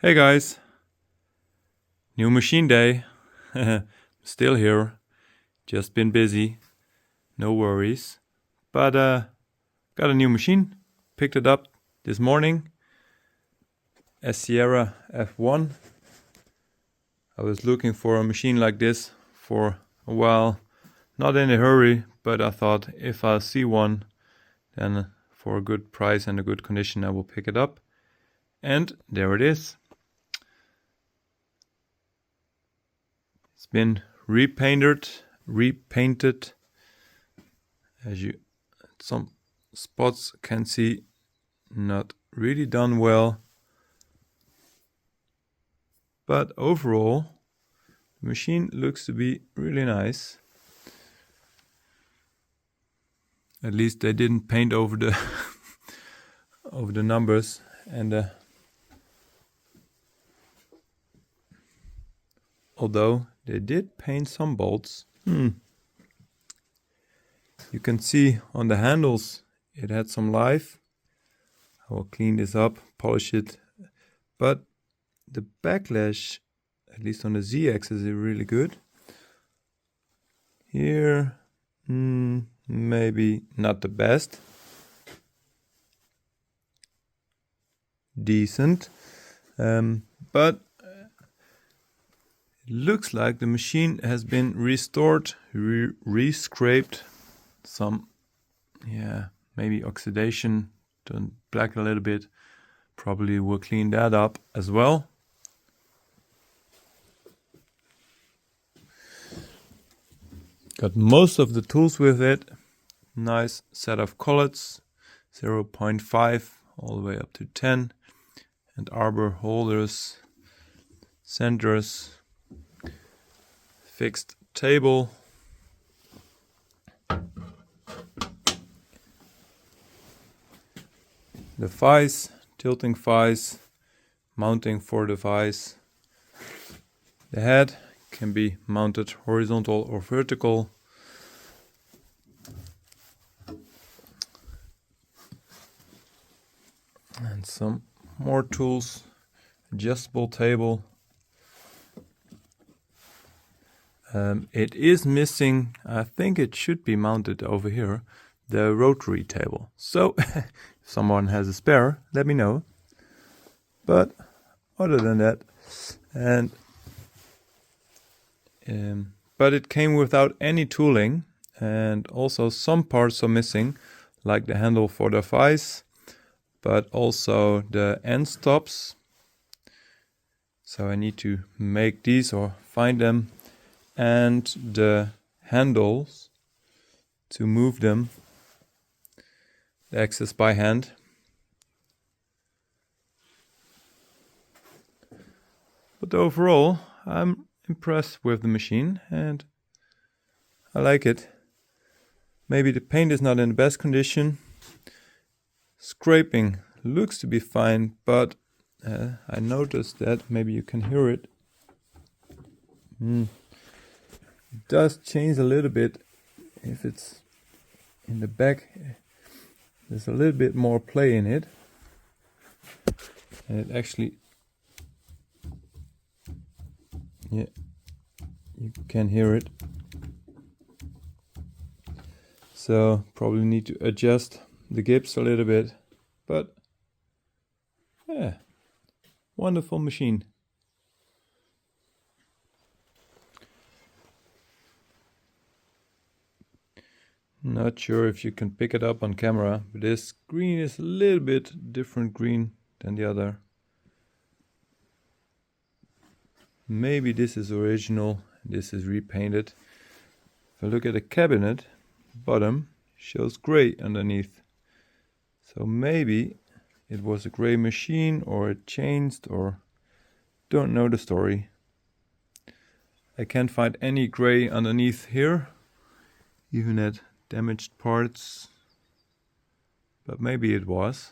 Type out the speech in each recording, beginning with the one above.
Hey guys, new machine day. Still here, just been busy, no worries. But got a new machine, picked it up this morning. ACIERA F1. I was looking for a machine like this for a while, not in a hurry, but I thought if I see one, then for a good price and a good condition I will pick it up. And there it is. It's been repainted, as you some spots can see, not really done well. But overall, the machine looks to be really nice. At least they didn't paint over the over the numbers, and although they did paint some bolts. You can see on the handles it had some life. I will clean this up, polish it, but the backlash, at least on the Z-axis, is really good. Here, maybe not the best. Decent, but it looks like the machine has been restored, re-scraped. Some, maybe oxidation turned black a little bit. Probably will clean that up as well. Got most of the tools with it. Nice set of collets, 0.5 all the way up to 10, and arbor holders, centers, fixed table, the vise, tilting vise, mounting for the vise. The head can be mounted horizontal or vertical. And some more tools, adjustable table. It is missing, I think it should be mounted over here, the rotary table. So if someone has a spare, let me know. But other than that, but it came without any tooling, and also some parts are missing, like the handle for the vise, but also the end stops. So I need to make these or find them, and the handles to move them, the access by hand. But overall, I'm impressed with the machine and I like it. Maybe the paint is not in the best condition. Scraping looks to be fine, but I noticed that, maybe you can hear it. It does change a little bit if it's in the back. There's a little bit more play in it, and it actually, you can hear it. So probably need to adjust the grips a little bit, but wonderful machine. Not sure if you can pick it up on camera, but this green is a little bit different green than the other. Maybe this is original, this is repainted. If I look at the cabinet, bottom shows gray underneath. So maybe it was a gray machine, or it changed, or don't know the story. I can't find any gray underneath here, even at damaged parts, but maybe it was.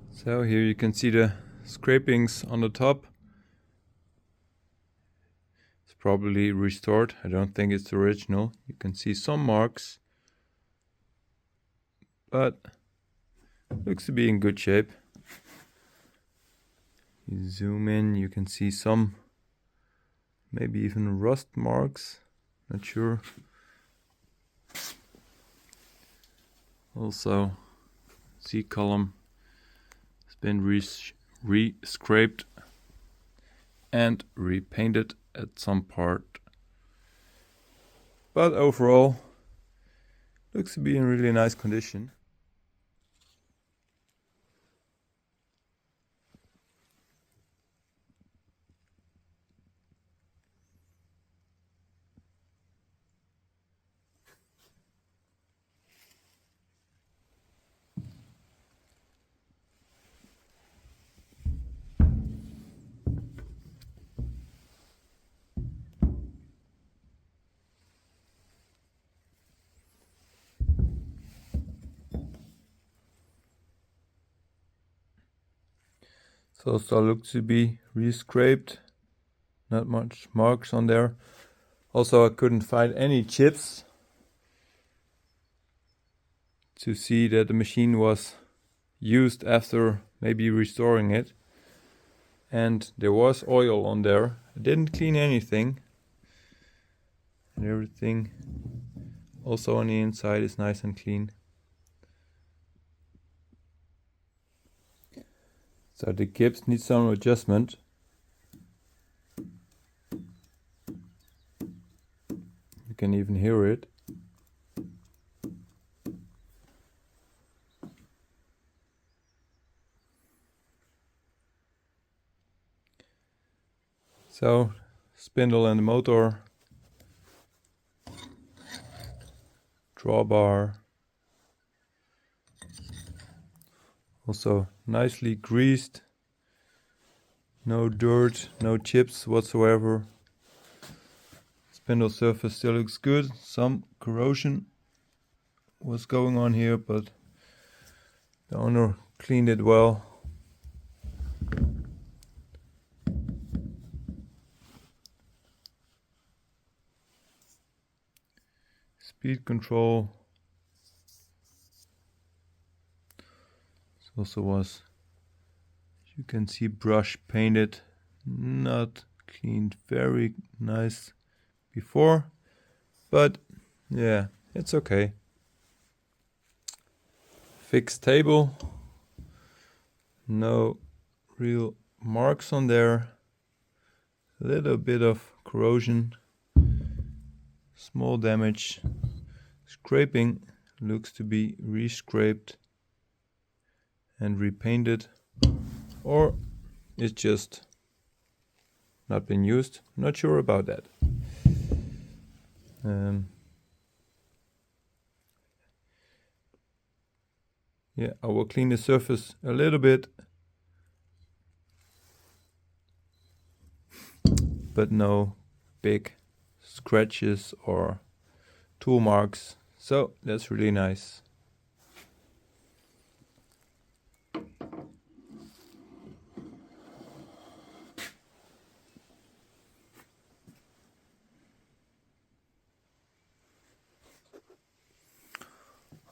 So here you can see the scrapings on the top. It's probably restored. I don't think it's original. You can see some marks, but looks to be in good shape. You zoom in, you can see some, maybe even rust marks, not sure. Also, C-column has been re-scraped and repainted at some part. But overall, looks to be in really nice condition. So still looks to be re-scraped, not much marks on there. Also, I couldn't find any chips to see that the machine was used after maybe restoring it. And there was oil on there. I didn't clean anything. And everything also on the inside is nice and clean. So the gips need some adjustment. You can even hear it. So, spindle and the motor, drawbar, also nicely greased, no dirt, no chips whatsoever. Spindle surface still looks good. Some corrosion was going on here, but the owner cleaned it well. Speed control. This also was, you can see, brush painted, not cleaned very nice before, but yeah, it's okay. Fixed table, no real marks on there, a little bit of corrosion, small damage. Scraping looks to be re-scraped and repainted, or it's just not been used. Not sure about that. Yeah, I will clean the surface a little bit, but no big scratches or tool marks, so that's really nice.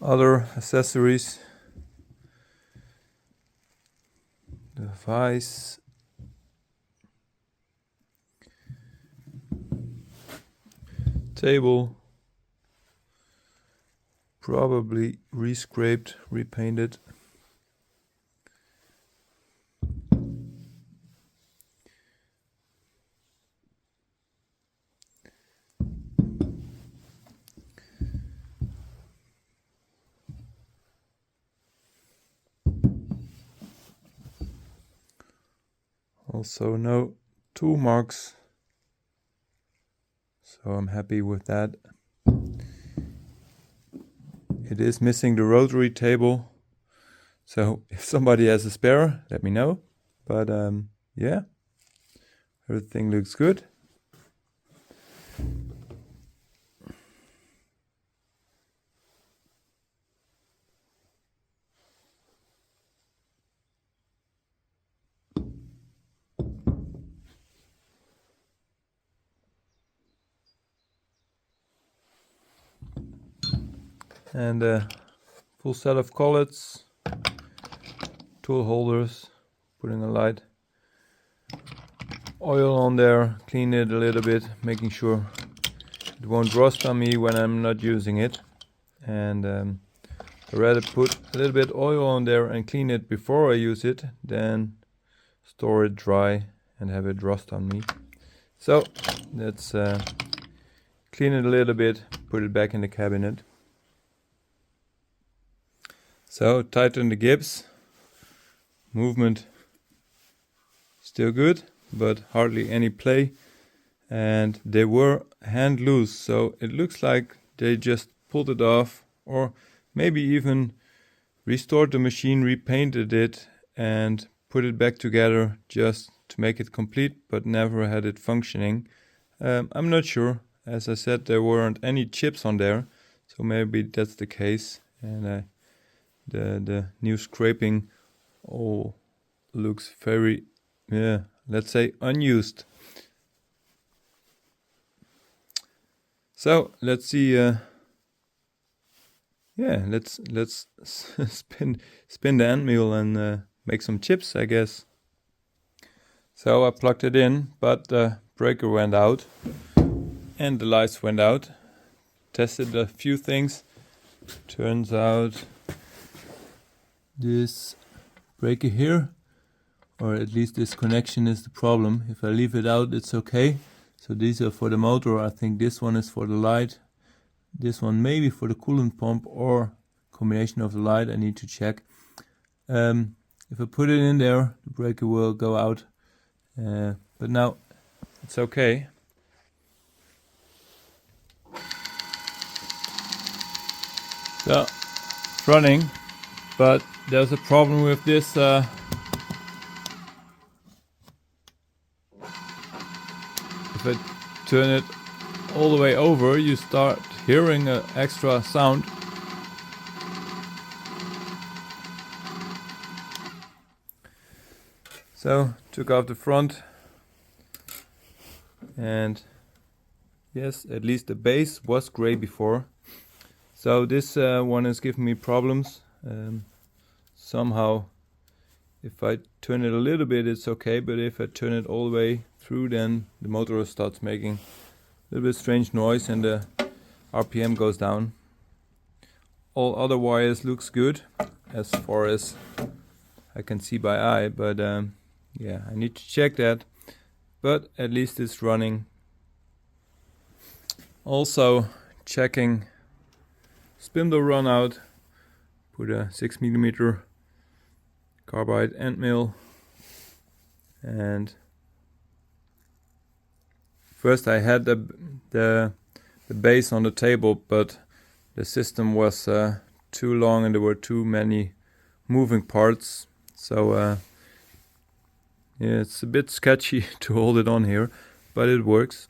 Other accessories, the vise, table, probably re-scraped, repainted. Also no tool marks, so I'm happy with that. It is missing the rotary table, so if somebody has a spare, let me know. But yeah, everything looks good. And a full set of collets, tool holders, putting a light oil on there, clean it a little bit, making sure it won't rust on me when I'm not using it. And I'd rather put a little bit oil on there and clean it before I use it than store it dry and have it rust on me. So let's clean it a little bit, put it back in the cabinet. So tighten the grips. Movement still good, but hardly any play. And they were hand loose, so it looks like they just pulled it off, or maybe even restored the machine, repainted it, and put it back together just to make it complete, but never had it functioning. I'm not sure. As I said, there weren't any chips on there, so maybe that's the case. And the new scraping all looks very, let's say unused. So let's see. Let's spin the end mill and make some chips, I guess. So I plugged it in, but the breaker went out and the lights went out. Tested a few things. Turns out this breaker here, or at least this connection, is the problem. If I leave it out, it's okay. So these are for the motor. I think this one is for the light. This one maybe for the coolant pump, or combination of the light. I need to check. If I put it in there, the breaker will go out. But now it's okay. So it's running, but there's a problem with this. If I turn it all the way over, you start hearing an extra sound. So took off the front, and yes, at least the base was gray before. So this one is giving me problems. Somehow, if I turn it a little bit, it's okay, but if I turn it all the way through, then the motor starts making a little bit strange noise and the RPM goes down. All other wires looks good as far as I can see by eye, but yeah, I need to check that. But at least it's running. Also checking spindle runout. Put a 6mm carbide end mill, and first I had the base on the table, but the system was too long and there were too many moving parts, so yeah, it's a bit sketchy to hold it on here, but it works.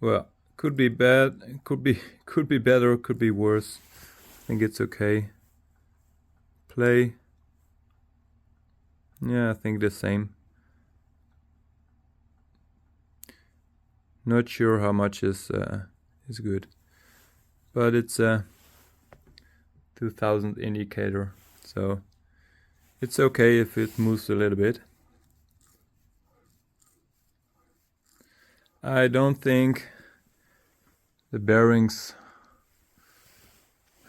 Well, could be bad, could be better, could be worse. I think it's okay. Play. Yeah, I think the same. Not sure how much is good, but it's a 2000 indicator, so it's okay if it moves a little bit. I don't think the bearings,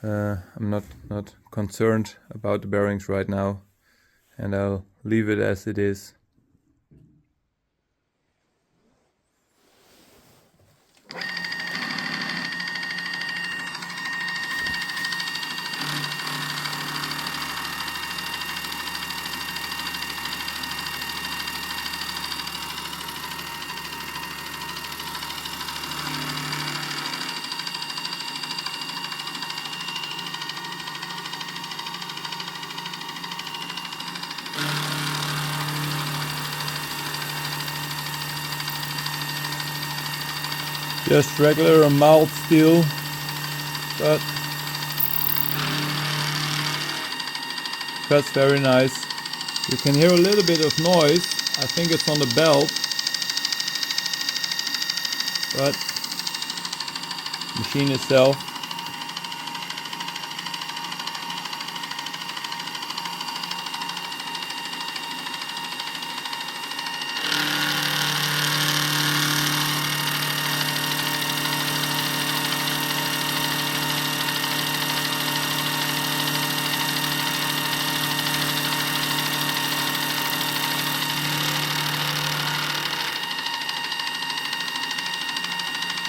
I'm not concerned about the bearings right now, and I'll leave it as it is. Just regular mild steel, but that's very nice. You can hear a little bit of noise. I think it's on the belt. but machine itself,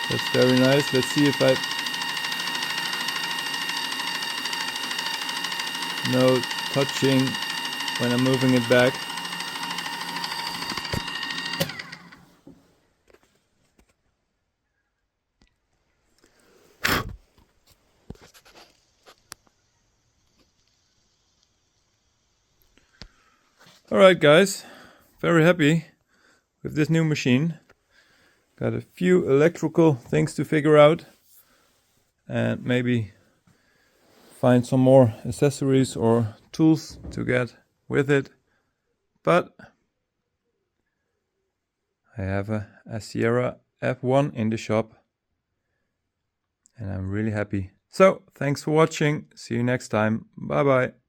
that's very nice. Let's see if I no touching when I'm moving it back. Alright guys, very happy with this new machine. Got a few electrical things to figure out and maybe find some more accessories or tools to get with it. But I have a ACIERA F1 in the shop and I'm really happy. So thanks for watching. See you next time. Bye bye.